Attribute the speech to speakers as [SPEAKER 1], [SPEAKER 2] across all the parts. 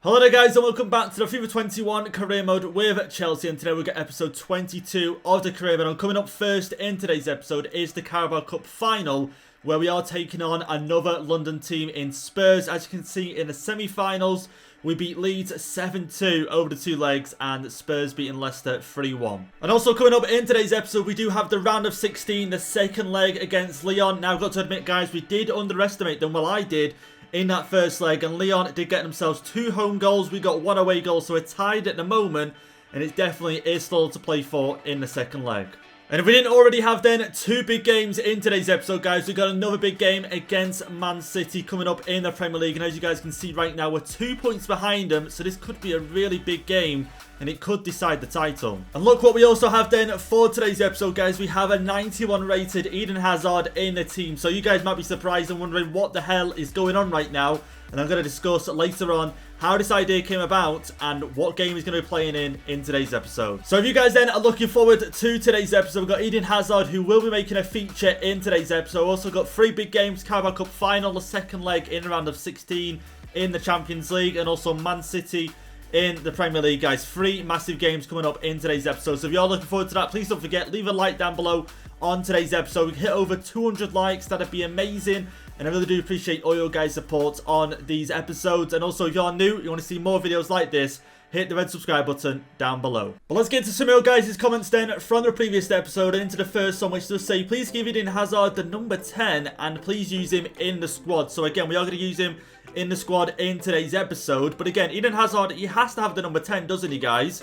[SPEAKER 1] Hello there guys and welcome back to the FIFA 21 career mode with Chelsea, and today we'll get episode 22 of the career mode. And coming up first in today's episode is the Carabao Cup final, where we are taking on another London team in Spurs. As you can see in the semi-finals, we beat Leeds 7-2 over the two legs, and Spurs beating Leicester 3-1. And also coming up in today's episode, we do have the round of 16, the second leg against Lyon. Now I've got to admit guys, we did underestimate them, well I did, in that first leg, and Lyon did get themselves 2 home goals. We got 1 away goal, so we're tied at the moment, and it definitely is still to play for in the second leg. And if we didn't already have then 2 big games in today's episode guys, we got another big game against Man City coming up in the Premier League, and as you guys can see right now, we're 2 points behind them, so this could be a really big game and it could decide the title. And look what we also have then for today's episode guys, we have a 91 rated Eden Hazard in the team. So you guys might be surprised and wondering what the hell is going on right now, and I'm going to discuss later on how this idea came about and what game he's going to be playing in today's episode. So if you guys then are looking forward to today's episode, we've got Eden Hazard who will be making a feature in today's episode. Also got 3 big games: Carabao Cup final, the second leg in the round of 16 in the Champions League, and also Man City in the Premier League guys. 3 massive games coming up in today's episode, so if you're looking forward to that, please don't forget, leave a like down below on today's episode. We can hit over 200 likes, that'd be amazing, and I really do appreciate all your guys' support on these episodes. And also if you're new, you want to see more videos like this, hit the red subscribe button down below. But let's get to some of your guys' comments then from the previous episode and into the first one, which does say, please give Eden Hazard the number 10 and please use him in the squad. So again, we are going to use him in the squad in today's episode. But again, Eden Hazard, he has to have the number 10, doesn't he guys?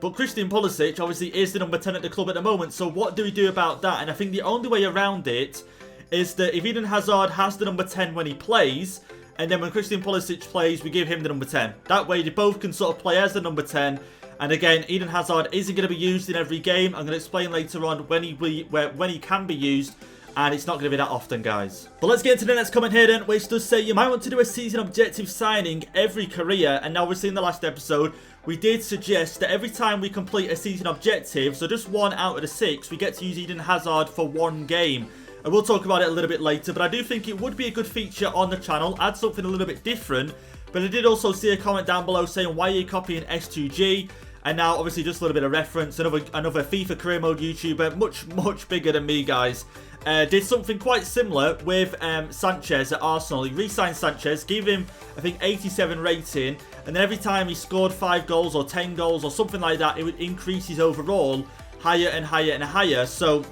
[SPEAKER 1] But Christian Pulisic obviously is the number 10 at the club at the moment, so what do we do about that? And I think the only way around it is that if Eden Hazard has the number 10 when he plays, and then when Christian Pulisic plays, we give him the number 10. That way they both can sort of play as the number 10. And again, Eden Hazard isn't going to be used in every game. I'm going to explain later on when he can be used, and it's not going to be that often guys. But let's get into the next comment here then, which does say, you might want to do a season objective signing every career. And now we're seeing the last episode, we did suggest that every time we complete a season objective, so just 1 out of the 6, we get to use Eden Hazard for 1 game. And we'll talk about it a little bit later, but I do think it would be a good feature on the channel, add something a little bit different. But I did also see a comment down below saying, why are you copying S2G? And now obviously just a little bit of reference, another FIFA career mode YouTuber, much bigger than me guys, did something quite similar with Sanchez at Arsenal. He re-signed Sanchez, gave him I think 87 rating, and then every time he scored 5 goals or 10 goals or something like that, it would increase his overall higher and higher and higher. So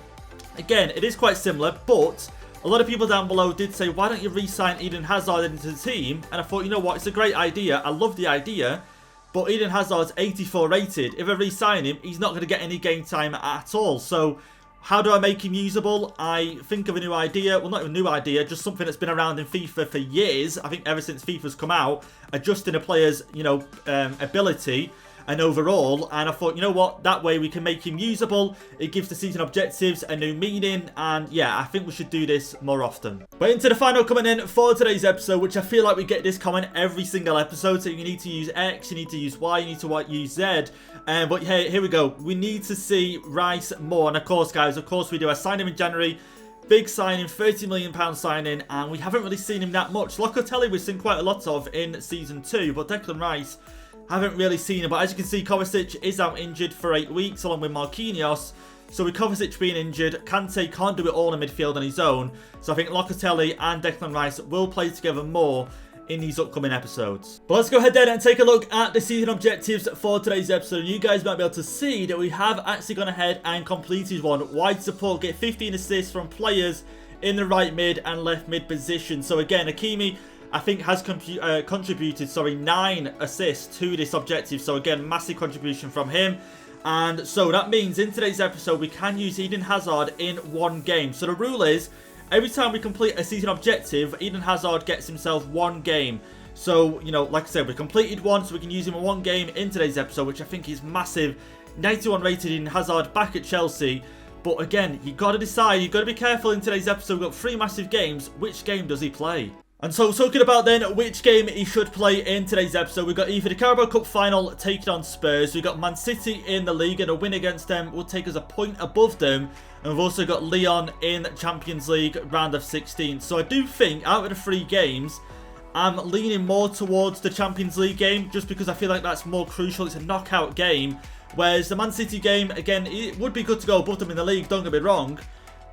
[SPEAKER 1] again, it is quite similar, but a lot of people down below did say, why don't you re-sign Eden Hazard into the team? And I thought, you know what, it's a great idea, I love the idea, but Eden Hazard's 84 rated. If I re-sign him, he's not going to get any game time at all. So how do I make him usable? I think of a new idea. Well, not a new idea, just something that's been around in FIFA for years. I think ever since FIFA's come out, adjusting a player's, ability and overall, and I thought, you know what, that way we can make him usable. It gives the season objectives a new meaning, and yeah, I think we should do this more often. But into the final comment in for today's episode, which I feel like we get this comment every single episode. So you need to use X, you need to use Y, you need to use Z. But hey, here we go. We need to see Rice more, and of course guys, we do. I signed him in January. Big signing, £30 million signing, and we haven't really seen him that much. Locatelli we've seen quite a lot of in Season 2, but Declan Rice, haven't really seen him. But as you can see, Kovacic is out injured for 8 weeks along with Marquinhos. So with Kovacic being injured, Kante can't do it all in midfield on his own. So I think Locatelli and Declan Rice will play together more in these upcoming episodes. But let's go ahead then and take a look at the season objectives for today's episode. And you guys might be able to see that we have actually gone ahead and completed one. Wide support, get 15 assists from players in the right mid and left mid position. So again, Hakimi, I think, has contributed 9 assists to this objective. So again, massive contribution from him. And so that means in today's episode, we can use Eden Hazard in 1 game. So the rule is, every time we complete a season objective, Eden Hazard gets himself 1 game. So, like I said, we completed 1, so we can use him in 1 game in today's episode, which I think is massive. 91 rated Eden Hazard back at Chelsea. But again, you got to decide, you've got to be careful in today's episode. We've got 3 massive games. Which game does he play? And so, talking about then which game he should play in today's episode, we've got either the Carabao Cup final taking on Spurs, we've got Man City in the league, and a win against them will take us a point above them, and we've also got Lyon in Champions League round of 16. So I do think out of the 3 games, I'm leaning more towards the Champions League game just because I feel like that's more crucial. It's a knockout game. Whereas the Man City game, again, it would be good to go above them in the league, don't get me wrong.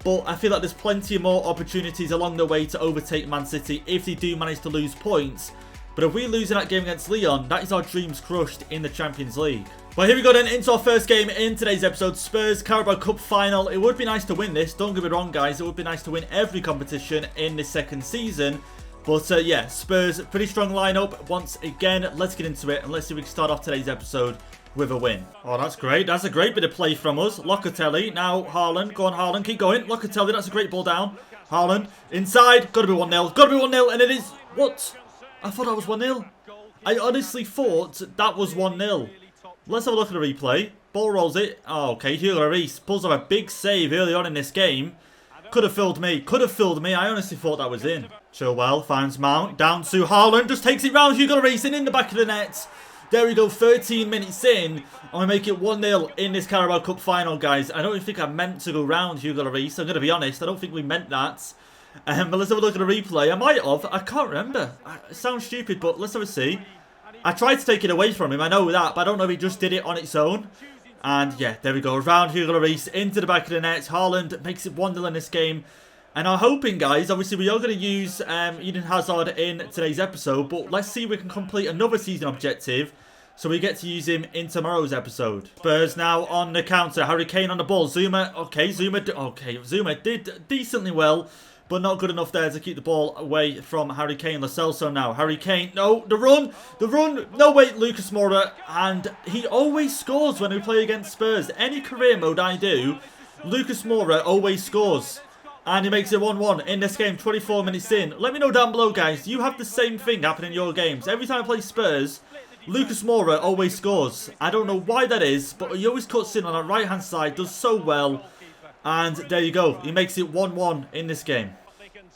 [SPEAKER 1] But I feel like there's plenty more opportunities along the way to overtake Man City if they do manage to lose points. But if we lose in that game against Lyon, that is our dreams crushed in the Champions League. Well, here we go then into our first game in today's episode. Spurs Carabao Cup final. It would be nice to win this. Don't get me wrong, guys. It would be nice to win every competition in this second season. But yeah, Spurs, pretty strong lineup. Once again, let's get into it and let's see if we can start off today's episode with a win. Oh, that's great. That's a great bit of play from us. Locatelli. Now Haaland. Go on, Haaland. Keep going. Locatelli. That's a great ball down. Haaland. Inside. Got to be 1-0. Got to be 1-0. And it is... What? I thought that was 1-0. I honestly thought that was 1-0. Let's have a look at the replay. Ball rolls it. Oh, okay. Hugo Lloris pulls off a big save early on in this game. Could have fooled me. Could have fooled me. I honestly thought that was in. Chilwell finds Mount. Down to Haaland. Just takes it round. Hugo Lloris in the back of the net. There we go. 13 minutes in. And we make it 1-0 in this Carabao Cup final, guys. I don't even think I meant to go round Hugo Lloris. I'm going to be honest. I don't think we meant that. But let's have a look at the replay. I might have. I can't remember. It sounds stupid, but let's have a see. I tried to take it away from him. I know that, but I don't know if he just did it on its own. And yeah, there we go. Around Hugo Lloris into the back of the net. Haaland makes it 1-0 in this game. And I'm hoping, guys, obviously we are going to use Eden Hazard in today's episode. But let's see if we can complete another season objective. So we get to use him in tomorrow's episode. Spurs now on the counter. Harry Kane on the ball. Zuma. Okay, Zuma did decently well. But not good enough there to keep the ball away from Harry Kane. Lo Celso now. Harry Kane. No, the run. The run. No, wait, Lucas Moura. And he always scores when we play against Spurs. Any career mode I do, Lucas Moura always scores. And he makes it 1-1 in this game, 24 minutes in. Let me know down below, guys. Do you have the same thing happen in your games? Every time I play Spurs, Lucas Moura always scores. I don't know why that is, but he always cuts in on the right-hand side. Does so well. And there you go. He makes it 1-1 in this game.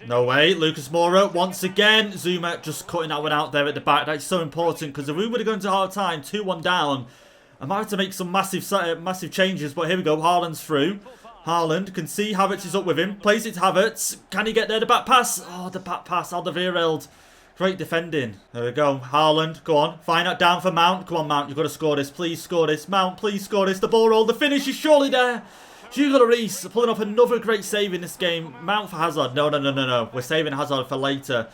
[SPEAKER 1] No way. Lucas Moura once again. Zuma just cutting that one out there at the back. That's so important because if we would have gone to half time, 2-1 down, I might have to make some massive changes. But here we go. Haaland's through. Haaland can see Havertz is up with him. Plays it to Havertz. Can he get there? The back pass. Oh, the back pass. Alderweireld. Great defending. There we go. Haaland. Go on. Find that down for Mount. Come on, Mount. You've got to score this. Please score this. Mount, please score this. The ball roll. The finish is surely there. Hugo Lloris pulling off another great save in this game. Mount for Hazard. No. We're saving Hazard for later.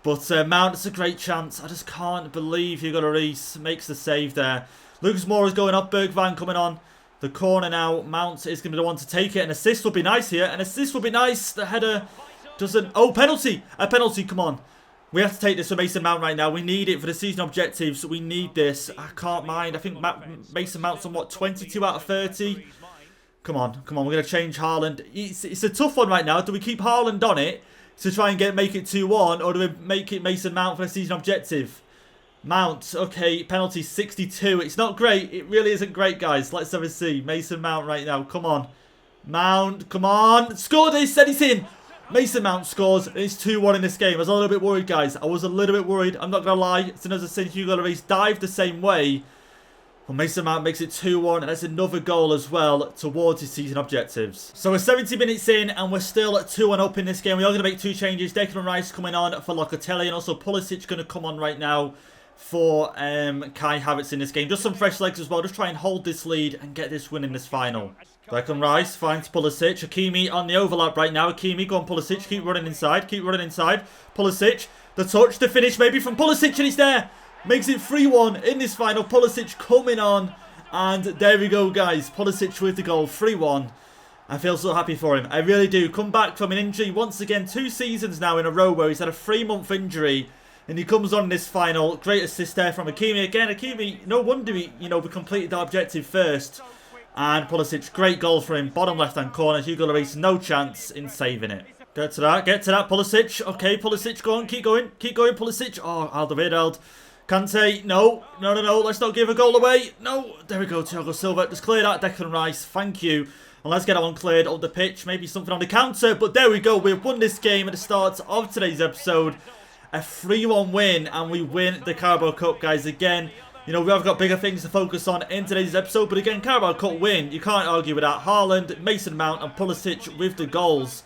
[SPEAKER 1] But Mount, it's a great chance. I just can't believe Hugo Lloris makes the save there. Lucas Moura is going up. Bergwijn coming on. The corner now. Mount is going to be the one to take it. An assist would be nice here. An assist would be nice. The header doesn't... Oh, penalty. A penalty. Come on. We have to take this for Mason Mount right now. We need it for the season objectives. We need this. I can't mind. I think Mason Mount's on, what, 22 out of 30? Come on. We're going to change Haaland. It's a tough one right now. Do we keep Haaland on it to try and make it 2-1? Or do we make it Mason Mount for the season objective? Mount. Okay, penalty 62. It's not great. It really isn't great, guys. Let's have a see. Mason Mount right now. Come on. Mount. Come on. Score this. And it's in. Mason Mount scores. It's 2-1 in this game. I was a little bit worried, guys. I was a little bit worried. I'm not going to lie. As soon as I seen Hugo Lloris dive the same way, well, Mason Mount makes it 2-1, and that's another goal as well towards his season objectives. So we're 70 minutes in, and we're still at 2-1 up in this game. We are going to make two changes. Declan Rice coming on for Locatelli, and also Pulisic going to come on right now for Kai Havertz in this game. Just some fresh legs as well. Just try and hold this lead and get this win in this final. Declan Rice finds Pulisic. Hakimi on the overlap right now. Hakimi, go on Pulisic. Keep running inside. Keep running inside. Pulisic. The touch, the finish maybe from Pulisic, and he's there. Makes it 3-1 in this final. Pulisic coming on. And there we go, guys. Pulisic with the goal. 3-1. I feel so happy for him. I really do. Come back from an injury once again. 2 seasons now in a row where he's had a 3-month injury. And he comes on in this final. Great assist there from Hakimi. Again, Hakimi, no wonder we completed that objective first. And Pulisic, great goal for him. Bottom left-hand corner. Hugo Lloris, no chance in saving it. Get to that, Pulisic. Okay, Pulisic, go on, keep going, Pulisic. Oh, Alderweireld. Kante, no, let's not give a goal away. No, there we go, Thiago Silva. Just clear that, Declan Rice, thank you. And let's get that one cleared up the pitch. Maybe something on the counter, but there we go. We've won this game at the start of today's episode. A 3-1 win, and we win the Carabao Cup, guys. Again, we have got bigger things to focus on in today's episode, but again, Carabao Cup win. You can't argue with that. Haaland, Mason Mount, and Pulisic with the goals.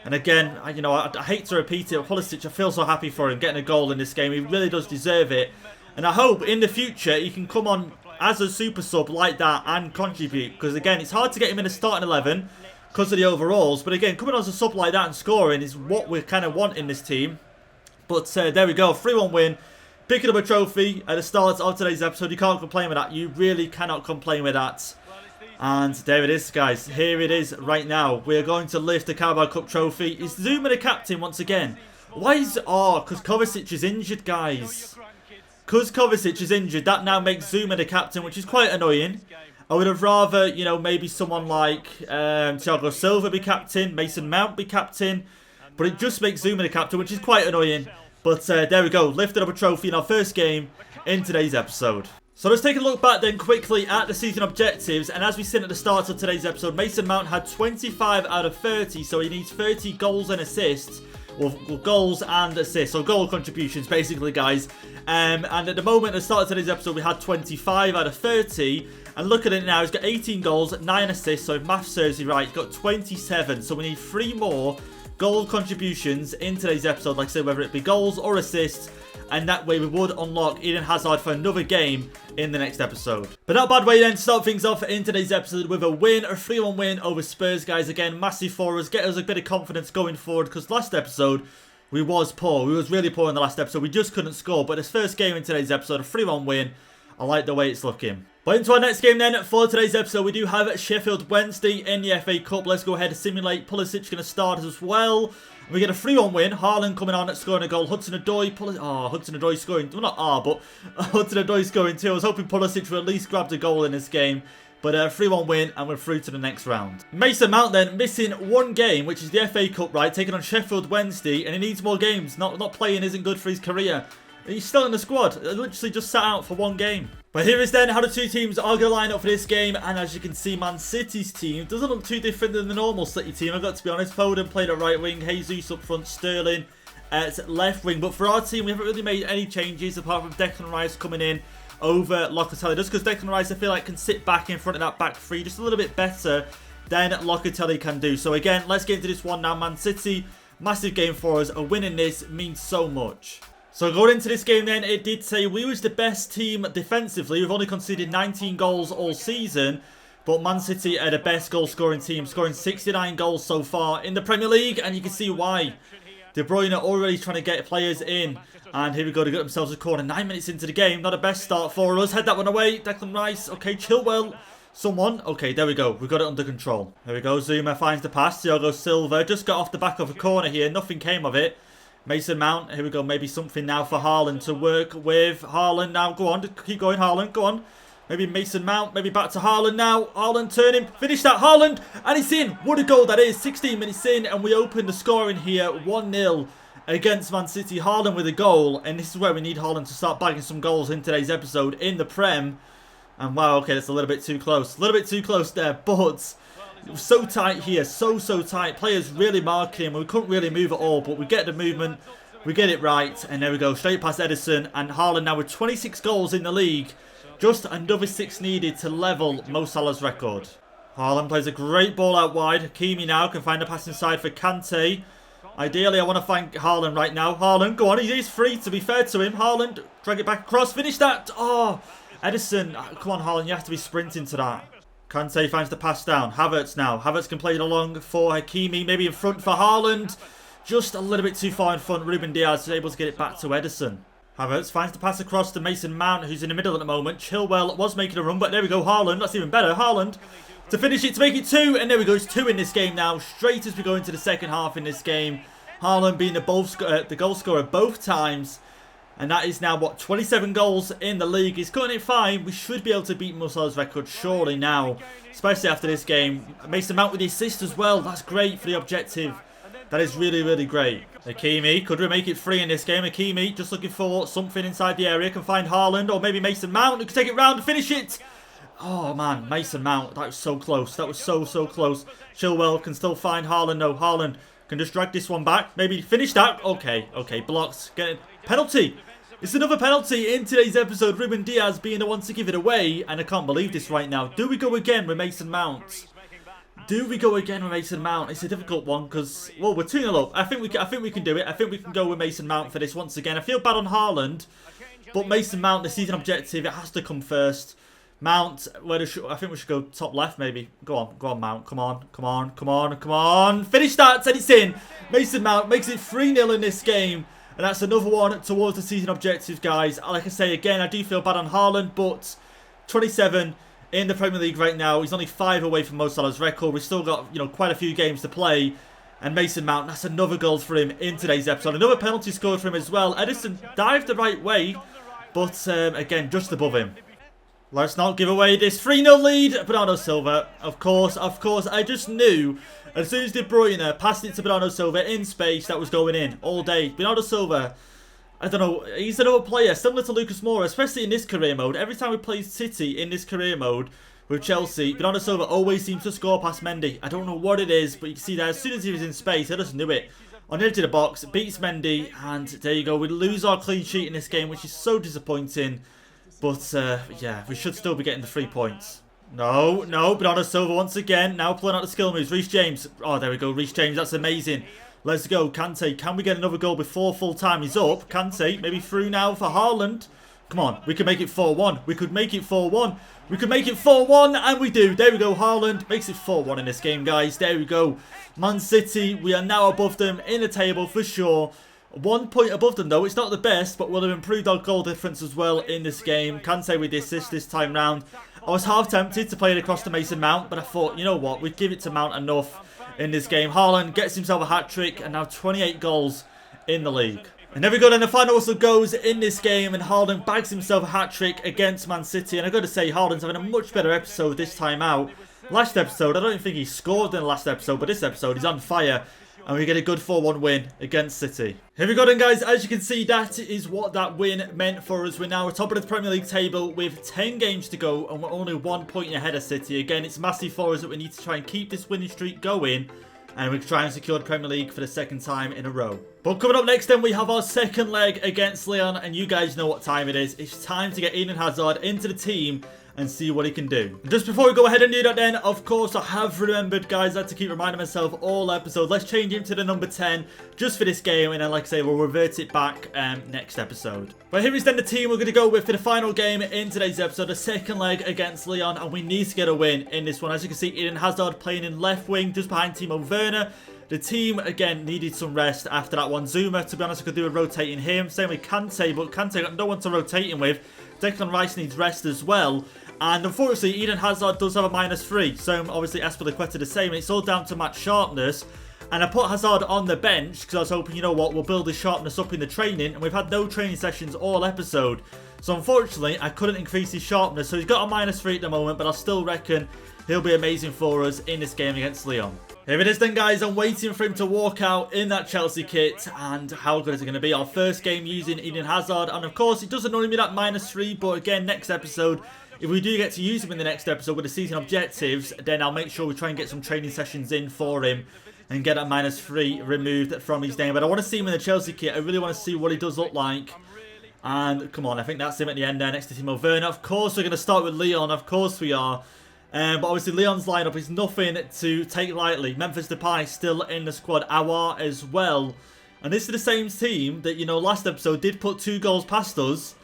[SPEAKER 1] And again, you know, I hate to repeat it, but Pulisic, I feel so happy for him getting a goal in this game. He really does deserve it. And I hope in the future he can come on as a super sub like that and contribute. Because again, it's hard to get him in a starting 11 because of the overalls. But again, coming on as a sub like that and scoring is what we kind of want in this team. But there we go, 3-1 win. Picking up a trophy at the start of today's episode. You can't complain with that. You really cannot complain with that. And there it is, guys. Here it is right now. We are going to lift the Carabao Cup trophy. Is Zuma the captain once again? Why is... Oh, because Kovacic is injured, guys. Because Kovacic is injured, that now makes Zuma the captain, which is quite annoying. I would have rather, you know, maybe someone like Thiago Silva be captain, Mason Mount be captain. But it just makes Zuma the captain, which is quite annoying. But there we go, lifted up a trophy in our first game in today's episode. So let's take a look back then quickly at the season objectives. And as we said at the start of today's episode, Mason Mount had 25 out of 30. So he needs 30 goals and assists. Well, goals and assists. So goal contributions, basically, guys. And at the moment, at the start of today's episode, we had 25 out of 30. And look at it now, he's got 18 goals, 9 assists. So if maths serves me right, he's got 27. So we need 3 more goal contributions in today's episode, like I said, whether it be goals or assists, and that way we would unlock Eden Hazard for another game in the next episode. But not a bad way then to start things off in today's episode with a win, a 3-1 win over Spurs, guys. Again, massive for us, get us a bit of confidence going forward, because last episode we was poor. We was really poor in the last episode. We just couldn't score, but this first game in today's episode, a 3-1 win. I like the way it's looking. But into our next game then, for today's episode, we do have Sheffield Wednesday in the FA Cup. Let's go ahead and simulate. Pulisic going to start as well. We get a 3-1 win. Haaland coming on, scoring a goal. Hudson-Odoi, Hudson-Odoi scoring, well not but Hudson-Odoi scoring too. I was hoping Pulisic would at least grab the goal in this game. But 3-1 win, and we're through to the next round. Mason Mount then, missing 1 game, which is the FA Cup, right? Taking on Sheffield Wednesday, and he needs more games. Not playing isn't good for his career. He's still in the squad. Literally just sat out for 1 game. But here is then how the 2 teams are going to line up for this game. And as you can see, Man City's team doesn't look too different than the normal City team. I've got to be honest. Foden played at right wing. Jesus up front. Sterling at left wing. But for our team, we haven't really made any changes apart from Declan Rice coming in over Locatelli. Just because Declan Rice, I feel like, can sit back in front of that back 3 just a little bit better than Locatelli can do. So again, let's get into this one now. Man City, massive game for us. A win in this means so much. So going into this game then, it did say we was the best team defensively. We've only conceded 19 goals all season. But Man City are the best goal scoring team, scoring 69 goals so far in the Premier League. And you can see why. De Bruyne already trying to get players in. And here we go to get themselves a corner. 9 minutes into the game. Not the best start for us. Head that one away. Declan Rice. Okay, Chilwell. Someone. Okay, there we go. We've got it under control. There we go. Zuma finds the pass. Thiago Silva just got off the back of a corner here. Nothing came of it. Mason Mount, here we go, maybe something now for Haaland to work with. Haaland now, go on, keep going, Haaland, go on. Maybe Mason Mount, maybe back to Haaland now. Haaland turning, finish that, Haaland, and it's in. What a goal that is, 16 minutes in, and we open the scoring here, 1-0 against Man City. Haaland with a goal, and this is where we need Haaland to start bagging some goals in today's episode in the Prem. And wow, okay, that's a little bit too close. A little bit too close there, but... it was so tight here, so tight. Players really marking him. We couldn't really move at all, but we get the movement. We get it right. And there we go, straight past Ederson. And Haaland now with 26 goals in the league. Just another 6 needed to level Mo Salah's record. Haaland plays a great ball out wide. Hakimi now can find a pass inside for Kante. Ideally, I want to find Haaland right now. Haaland, go on, he is free to be fair to him. Haaland, drag it back across, finish that. Oh, Ederson, come on Haaland, you have to be sprinting to that. Kante finds the pass down. Havertz now. Havertz can play it along for Hakimi. Maybe in front for Haaland. Just a little bit too far in front. Ruben Diaz is able to get it back to Ederson. Havertz finds the pass across to Mason Mount, who's in the middle at the moment. Chilwell was making a run, but there we go. Haaland, that's even better. Haaland to finish it, to make it 2. And there we go. It's 2 in this game now. Straight as we go into the second half in this game. Haaland being the goal scorer both times. And that is now, what, 27 goals in the league. He's cutting it fine. We should be able to beat Mo Salah's record surely now. Especially after this game. Mason Mount with the assist as well. That's great for the objective. That is really great. Hakimi, could we make it 3 in this game? Hakimi just looking for something inside the area. Can find Haaland or maybe Mason Mount who can take it round and finish it. Oh man, Mason Mount. That was so close. That was so close. Chilwell can still find Haaland. No, Haaland can just drag this one back. Maybe finish that. Okay, blocked. Get it. Penalty. It's another penalty in today's episode. Ruben Diaz being the one to give it away. And I can't believe this right now. Do we go again with Mason Mount? do we go again with Mason Mount? It's a difficult one because, well, we're 2-0 up. I think we can do it. I think we can go with Mason Mount for this once again. I feel bad on Haaland, but Mason Mount, the season objective, it has to come first. Mount, I think we should go top left maybe. Go on Mount. Come on. Finish that, and it's in. Mason Mount makes it 3-0 in this game. And that's another one towards the season objectives, guys. Like I say, again, I do feel bad on Haaland, but 27 in the Premier League right now. He's only 5 away from Mo Salah's record. We've still got, quite a few games to play. And Mason Mount, that's another goal for him in today's episode. Another penalty scored for him as well. Edison dived the right way, but again, just above him. Let's not give away this 3-0 lead. Bernardo Silva, of course. I just knew as soon as De Bruyne passed it to Bernardo Silva in space, that was going in all day. Bernardo Silva, I don't know, he's another player similar to Lucas Moura, especially in this career mode. Every time we play City in this career mode with Chelsea, Bernardo Silva always seems to score past Mendy. I don't know what it is, but you can see that as soon as he was in space, I just knew it. On the edge of the box, beats Mendy, and there you go. We lose our clean sheet in this game, which is so disappointing. But, yeah, we should still be getting the 3 points. No, Bernardo Silva once again. Now pulling out the skill moves. Reece James. Oh, there we go. Reece James, that's amazing. Let's go. Kante, can we get another goal before full time is up? Kante, maybe through now for Haaland. Come on, we can make it 4-1. We could make it 4-1. We could make it 4-1, and we do. There we go. Haaland makes it 4-1 in this game, guys. There we go. Man City, we are now above them in the table for sure. 1 point above them, though. It's not the best, but we'll have improved our goal difference as well in this game. Kante with the assist this time round. I was half tempted to play it across to Mason Mount, but I thought, you know what, we'd give it to Mount enough in this game. Haaland gets himself a hat-trick, and now 28 goals in the league. And there we go, then the final whistle goes in this game, and Haaland bags himself a hat-trick against Man City. And I've got to say, Haaland's having a much better episode this time out. Last episode, I don't even think he scored in the last episode, but this episode, he's on fire. And we get a good 4-1 win against City. Here we go then, guys. As you can see, that is what that win meant for us. We're now top of the Premier League table with 10 games to go, and we're only 1 point ahead of City. Again, it's massive for us that we need to try and keep this winning streak going, and we can try and secure the Premier League for the 2nd time in a row. But coming up next then, we have our 2nd leg against Lyon, and you guys know what time it is. It's time to get Eden Hazard into the team and see what he can do. Just before we go ahead and do that then, of course, I have remembered, guys, I had to keep reminding myself all episode. Let's change him to the number 10 just for this game, and then, like I say, we'll revert it back next episode. But here is then the team we're going to go with for the final game in today's episode, the 2nd leg against Lyon, and we need to get a win in this one. As you can see, Eden Hazard playing in left wing just behind Timo Werner. The team, again, needed some rest after that one. Zuma, to be honest, I could do with rotating him. Same with Kante, but Kante got no one to rotate him with. Declan Rice needs rest as well. And unfortunately, Eden Hazard does have a -3. So obviously, Azpilicueta the same. It's all down to match sharpness. And I put Hazard on the bench because I was hoping, you know what, we'll build his sharpness up in the training. And we've had no training sessions all episode. So unfortunately, I couldn't increase his sharpness. So he's got a -3 at the moment, but I still reckon he'll be amazing for us in this game against Lyon. Here it is then, guys. I'm waiting for him to walk out in that Chelsea kit. And how good is it going to be? Our first game using Eden Hazard. And of course, it does annoy me that -3. But again, next episode, if we do get to use him in the next episode with the season objectives, then I'll make sure we try and get some training sessions in for him and get that -3 removed from his name. But I want to see him in the Chelsea kit. I really want to see what he does look like. And come on, I think that's him at the end there next to Timo Werner. Of course, we're going to start with Lyon. Of course we are. But obviously, Lyon's lineup is nothing to take lightly. Memphis Depay still in the squad. Aouar as well. And this is the same team that, you know, last episode did put 2 goals past us.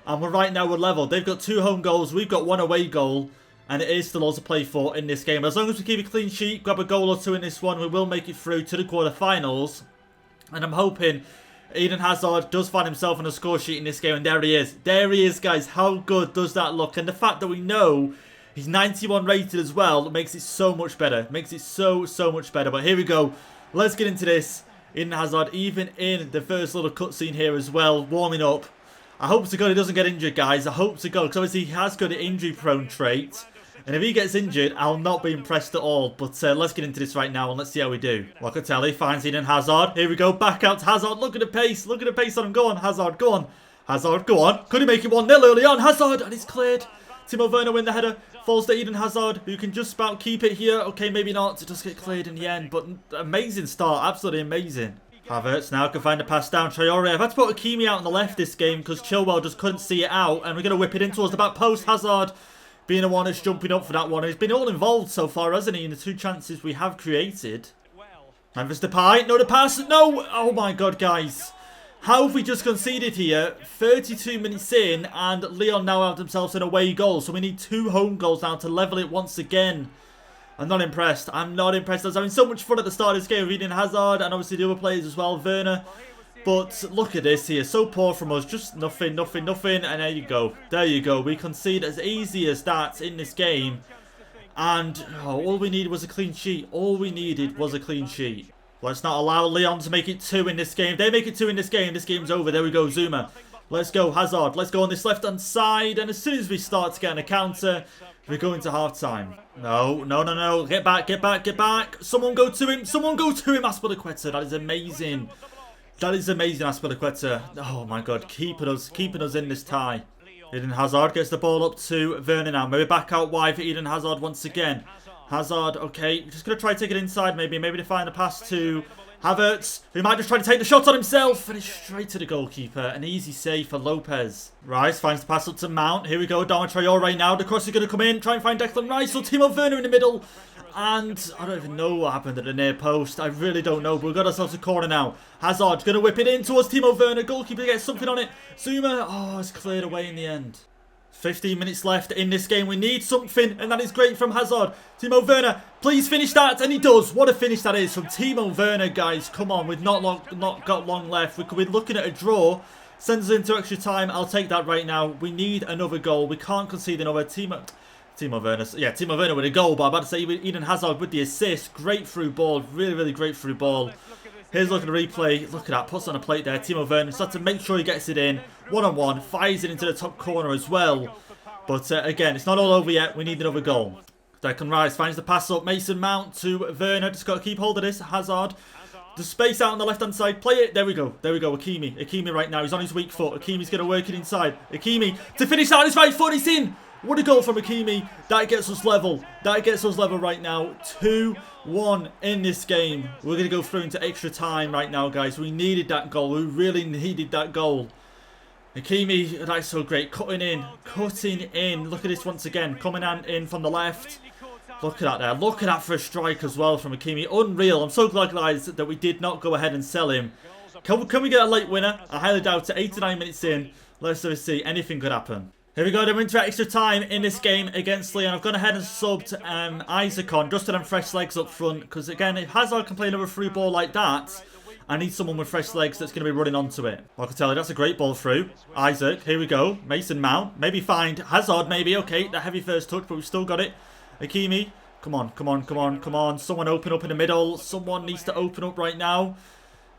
[SPEAKER 1] And right now we're level. They've got 2 home goals. We've got 1 away goal. And it is still all to play for in this game. As long as we keep a clean sheet, grab a goal or 2 in this one, we will make it through to the quarterfinals. And I'm hoping Eden Hazard does find himself on a score sheet in this game. And there he is. There he is, guys. How good does that look? And the fact that we know he's 91 rated as well makes it so much better. Makes it so much better. But here we go. Let's get into this. Eden Hazard, even in the first little cutscene here as well, warming up. I hope to God he doesn't get injured, guys. I hope to God, because obviously he has got an injury-prone trait. And if he gets injured, I'll not be impressed at all. But let's get into this right now and let's see how we do. Locatelli finds Eden Hazard. Here we go. Back out to Hazard. Look at the pace. Look at the pace on him. Go on, Hazard. Go on. Hazard, go on. Could he make it 1-0 early on? Hazard, and it's cleared. Timo Werner win the header. Falls to Eden Hazard, who can just about keep it here. Okay, maybe not. It does get cleared in the end. But amazing start. Absolutely amazing. Havertz now can find a pass down. Traore. I've had to put Hakimi out on the left this game because Chilwell just couldn't see it out. And we're going to whip it in towards the back post. Hazard being the one that's jumping up for that one. He's been all involved so far, hasn't he, in the 2 chances we have created. Memphis Depay, no, the pass, no! Oh my god, guys. How have we just conceded here? 32 minutes in, and Lyon now have themselves an away goal. So we need 2 home goals now to level it once again. I'm not impressed. I'm not impressed. I was having so much fun at the start of this game with Eden Hazard and obviously the other players as well, Werner. But look at this here. So poor from us. Just nothing, nothing, nothing. And there you go. There you go. We concede as easy as that in this game. And all we needed was a clean sheet. All we needed was a clean sheet. Let's not allow Lyon to make it 2 in this game. If they make it 2 in this game's over. There we go, Zuma. Let's go, Hazard. Let's go on this left-hand side. And as soon as we start to get a counter, we're going to half-time. No, no, no, no. Get back, get back, get back. Someone go to him. Someone go to him, Azpilicueta. That is amazing. That is amazing, Azpilicueta. Oh, my God. Keeping us in this tie. Eden Hazard gets the ball up to Werner now. Maybe back out wide for Eden Hazard once again. Hazard, okay. Just going to try to take it inside, maybe. Maybe to find a pass to Havertz, who might just try to take the shot on himself. And it's straight to the goalkeeper. An easy save for Lopez. Rice finds the pass up to Mount. Here we go. Adama Traore now. The cross is going to come in. Try and find Declan Rice or Timo Werner in the middle. And I don't even know what happened at the near post. I really don't know. But we've got ourselves a corner now. Hazard going to whip it in towards Timo Werner. Goalkeeper gets something on it. Zuma. Oh, it's cleared away in the end. 15 minutes left in this game. We need something, and that is great from Hazard. Timo Werner, please finish that, and he does. What a finish that is from Timo Werner, guys. Come on, we've not got long left. We could be looking at a draw. Sends us into extra time. I'll take that right now. We need another goal. We can't concede another. Timo Werner. Yeah, Timo Werner with a goal, but I'm about to say Eden Hazard with the assist. Great through ball. Really, really great through ball. Here's a look at the replay. Look at that. Puts on a plate there. Timo Werner just has to make sure he gets it in. One-on-one. Fires it into the top corner as well. But again, it's not all over yet. We need another goal. Declan Rice finds the pass up. Mason Mount to Werner. Just got to keep hold of this. Hazard. The space out on the left-hand side. Play it. There we go. There we go. Hakimi right now. He's on his weak foot. Hakimi's going to work it inside. Hakimi to finish out his right foot. It's in. What a goal from Hakimi. That gets us level. That gets us level right now. 2-1 in this game. We're going to go through into extra time right now, guys. We needed that goal. We really needed that goal. Hakimi, that's so great. Cutting in. Cutting in. Look at this once again. Coming in from the left. Look at that there. Look at that for a strike as well from Hakimi. Unreal. I'm so glad, guys, that we did not go ahead and sell him. Can we get a late winner? I highly doubt it. 8 to 9 minutes in. Let's see. Anything could happen. Here we go, then we're into extra time in this game against Lyon. I've gone ahead and subbed Isaac on, just to them fresh legs up front. Because again, if Hazard can play another through ball like that, I need someone with fresh legs that's going to be running onto it. I can tell you, that's a great ball through. Isaac, here we go. Mason Mount, maybe find Hazard, maybe. Okay, the heavy first touch, but we've still got it. Hakimi, come on, come on, come on, come on. Someone open up in the middle. Someone needs to open up right now.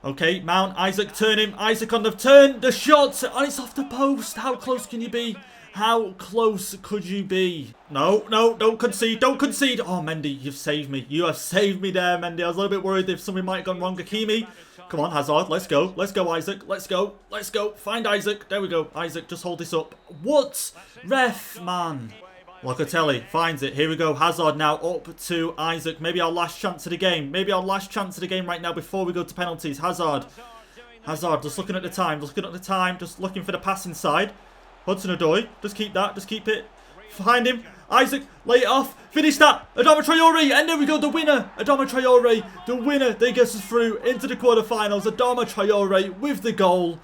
[SPEAKER 1] Okay, Mount, Isaac, turn him. Isaac on the turn, the shot, and it's off the post. How close can you be? How close could you be? No, no, don't concede, don't concede. Oh, Mendy, you've saved me. You have saved me there, Mendy. I was a little bit worried if something might have gone wrong. Hakimi, come on, Hazard, let's go. Let's go, Isaac. Let's go. Let's go. Find Isaac. There we go. Isaac, just hold this up. What? Ref, man. Locatelli finds it. Here we go. Hazard now up to Isaac. Maybe our last chance of the game. Maybe our last chance of the game right now before we go to penalties. Hazard. Hazard, just looking at the time. Just looking at the time. Just looking for the pass inside. Hudson-Odoi, just keep that, just keep it. Find him. Isaac, lay it off. Finish that. Adama Traore, and there we go, the winner. Adama Traore, the winner. They get us through into the quarterfinals. Adama Traore with the goal.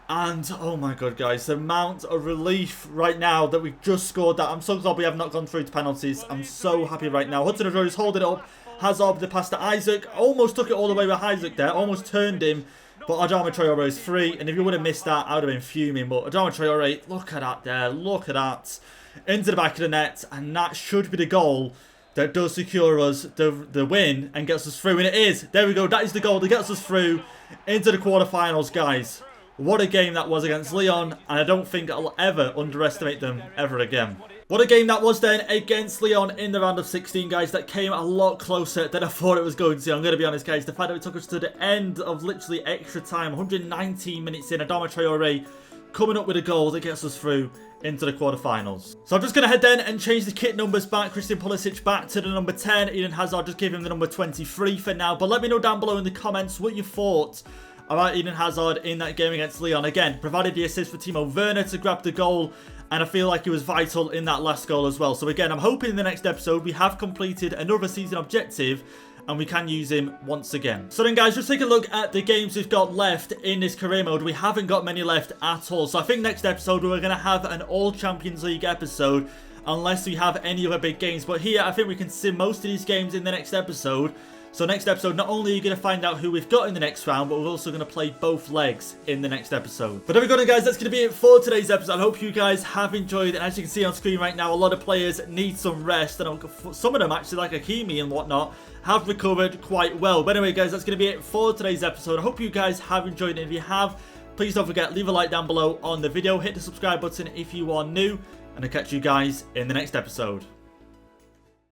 [SPEAKER 1] And, oh my god, guys, the amount of relief right now that we've just scored that. I'm so glad we have not gone through to penalties. I'm so happy right now. Hudson-Odoi is holding it up. Hazard with the pass to Isaac. Almost took it all the way with Isaac there. Almost turned him. But Adama Traore is free, and if you would have missed that, I would have been fuming. But Adama Traore, look at that there, look at that. Into the back of the net, and that should be the goal that does secure us the win and gets us through. And it is. There we go, that is the goal that gets us through into the quarterfinals, guys. What a game that was against Lyon, and I don't think I'll ever underestimate them ever again. What a game that was then against Lyon in the round of 16, guys. That came a lot closer than I thought it was going to. I'm going to be honest, guys. The fact that it took us to the end of literally extra time, 119 minutes in, Adama Traore coming up with a goal that gets us through into the quarterfinals. So I'm just going to head then and change the kit numbers back. Christian Pulisic back to the number 10. Eden Hazard, just give him the number 23 for now. But let me know down below in the comments what you thought about Eden Hazard in that game against Lyon. Again, provided the assist for Timo Werner to grab the goal. And I feel like he was vital in that last goal as well. So again, I'm hoping in the next episode we have completed another season objective and we can use him once again. So then guys, just take a look at the games we've got left in this career mode. We haven't got many left at all. So I think next episode we're going to have an all Champions League episode unless we have any other big games. But here I think we can sim most of these games in the next episode. So next episode, not only are you going to find out who we've got in the next round, but we're also going to play both legs in the next episode. But there we go then guys, that's going to be it for today's episode. I hope you guys have enjoyed, and as you can see on screen right now, a lot of players need some rest, and some of them actually, like Hakimi and whatnot, have recovered quite well. But anyway guys, that's going to be it for today's episode. I hope you guys have enjoyed it. If you have, please don't forget, leave a like down below on the video, hit the subscribe button if you are new, and I'll catch you guys in the next episode.